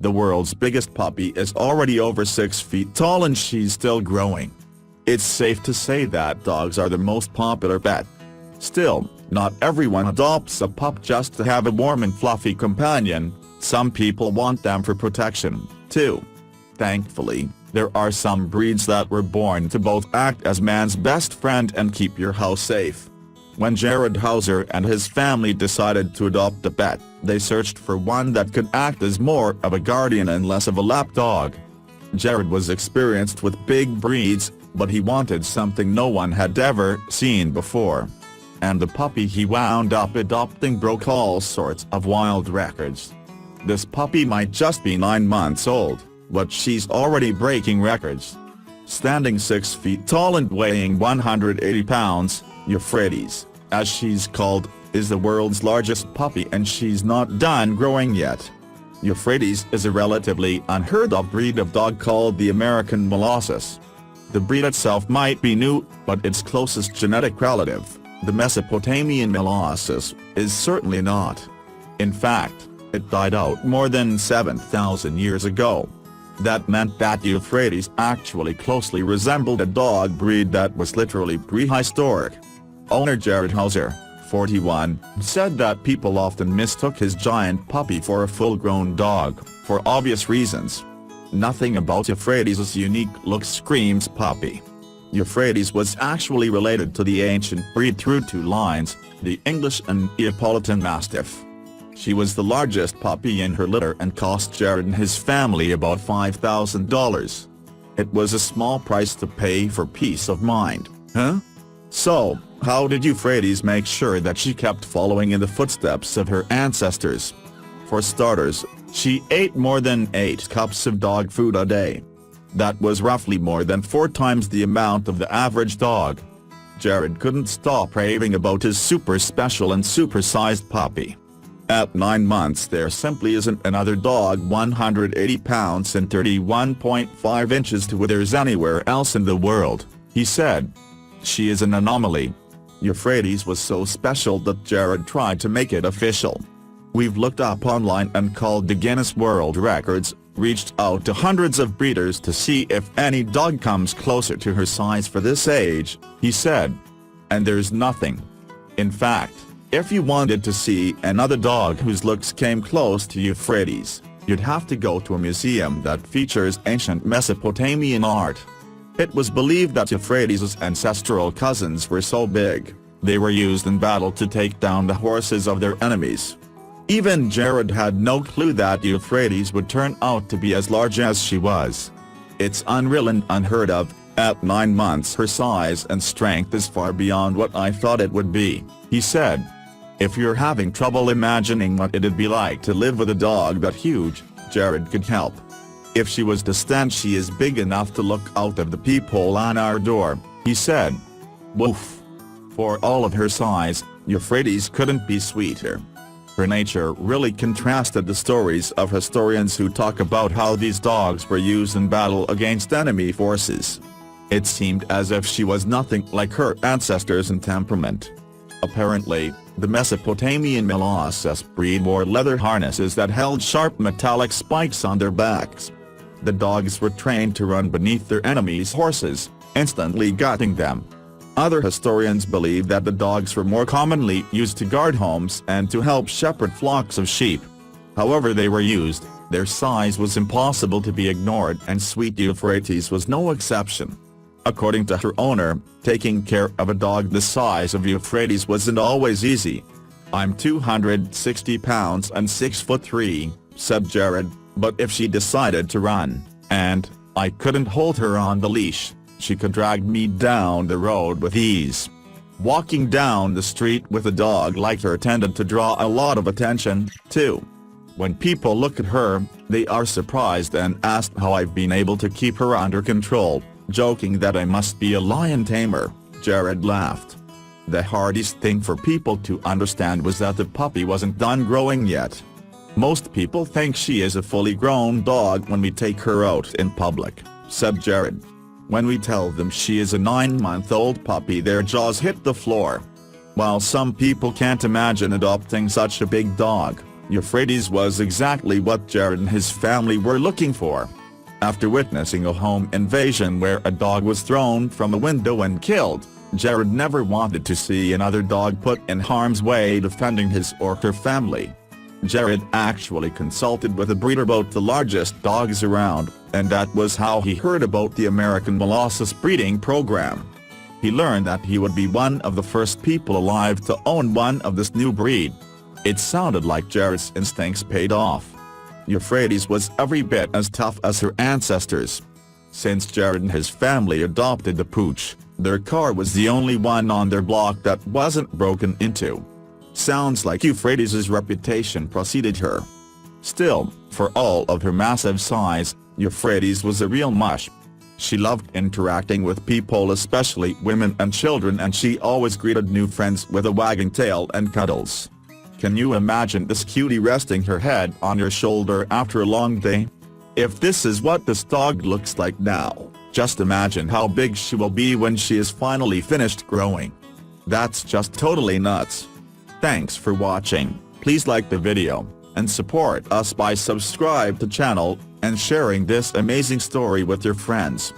The world's biggest puppy is already over 6 feet tall and she's still growing. It's safe to say that dogs are the most popular pet. Still, not everyone adopts a pup just to have a warm and fluffy companion. Some people want them for protection, too. Thankfully, there are some breeds that were born to both act as man's best friend and keep your house safe. When Jared Hauser and his family decided to adopt a pet, they searched for one that could act as more of a guardian and less of a lapdog. Jared was experienced with big breeds, but he wanted something no one had ever seen before. And the puppy he wound up adopting broke all sorts of wild records. This puppy might just be 9 months old, but she's already breaking records. Standing 6 feet tall and weighing 180 pounds, Euphrates, as she's called, is the world's largest puppy and she's not done growing yet. Euphrates is a relatively unheard-of breed of dog called the American Molossus. The breed itself might be new, but its closest genetic relative, the Mesopotamian Molossus, is certainly not. In fact, it died out more than 7,000 years ago. That meant that Euphrates actually closely resembled a dog breed that was literally prehistoric. Owner Jared Hauser, 41, said that people often mistook his giant puppy for a full-grown dog, for obvious reasons. Nothing about Euphrates' unique look screams puppy. Euphrates was actually related to the ancient breed through 2 lines, the English and Neapolitan Mastiff. She was the largest puppy in her litter and cost Jared and his family about $5,000. It was a small price to pay for peace of mind, huh? So, how did Euphrates make sure that she kept following in the footsteps of her ancestors? For starters, she ate more than 8 cups of dog food a day. That was roughly more than 4 times the amount of the average dog. Jared couldn't stop raving about his super special and super-sized puppy. At 9 months there simply isn't another dog 180 pounds and 31.5 inches to withers anywhere else in the world, he said. She is an anomaly. Euphrates was so special that Jared tried to make it official. We've looked up online and called the Guinness World Records, reached out to hundreds of breeders to see if any dog comes closer to her size for this age, he said. And there's nothing. In fact, if you wanted to see another dog whose looks came close to Euphrates, you'd have to go to a museum that features ancient Mesopotamian art. It was believed that Euphrates' ancestral cousins were so big, they were used in battle to take down the horses of their enemies. Even Jared had no clue that Euphrates would turn out to be as large as she was. It's unreal and unheard of. At 9 months her size and strength is far beyond what I thought it would be, he said. If you're having trouble imagining what it'd be like to live with a dog that huge, Jared could help. If she was to stand, she is big enough to look out of the peephole on our door, he said. Woof. For all of her size, Euphrates couldn't be sweeter. Her nature really contrasted the stories of historians who talk about how these dogs were used in battle against enemy forces. It seemed as if she was nothing like her ancestors in temperament. Apparently, the Mesopotamian Molossus breed wore leather harnesses that held sharp metallic spikes on their backs. The dogs were trained to run beneath their enemies' horses, instantly gutting them. Other historians believe that the dogs were more commonly used to guard homes and to help shepherd flocks of sheep. However they were used, their size was impossible to be ignored, and sweet Euphrates was no exception. According to her owner, taking care of a dog the size of Euphrates wasn't always easy. I'm 260 pounds and 6'3", said Jared, but if she decided to run, and I couldn't hold her on the leash, she could drag me down the road with ease. Walking down the street with a dog like her tended to draw a lot of attention, too. When people look at her, they are surprised and ask how I've been able to keep her under control, joking that I must be a lion tamer. Jared laughed. The hardest thing for people to understand was that the puppy wasn't done growing yet. Most people think she is a fully grown dog when we take her out in public, said Jared. When we tell them she is a 9-month-old puppy, their jaws hit the floor. While some people can't imagine adopting such a big dog, Euphrates was exactly what Jared and his family were looking for. After witnessing a home invasion where a dog was thrown from a window and killed, Jared never wanted to see another dog put in harm's way defending his or her family. Jared actually consulted with a breeder about the largest dogs around, and that was how he heard about the American Molossus breeding program. He learned that he would be one of the first people alive to own one of this new breed. It sounded like Jared's instincts paid off. Euphrates was every bit as tough as her ancestors. Since Jared and his family adopted the pooch, their car was the only one on their block that wasn't broken into. Sounds like Euphrates' reputation preceded her. Still, for all of her massive size, Euphrates was a real mush. She loved interacting with people, especially women and children, and she always greeted new friends with a wagging tail and cuddles. Can you imagine this cutie resting her head on your shoulder after a long day? If this is what this dog looks like now, just imagine how big she will be when she is finally finished growing. That's just totally nuts. Thanks for watching. Please like the video, and support us by subscribe to channel, and sharing this amazing story with your friends.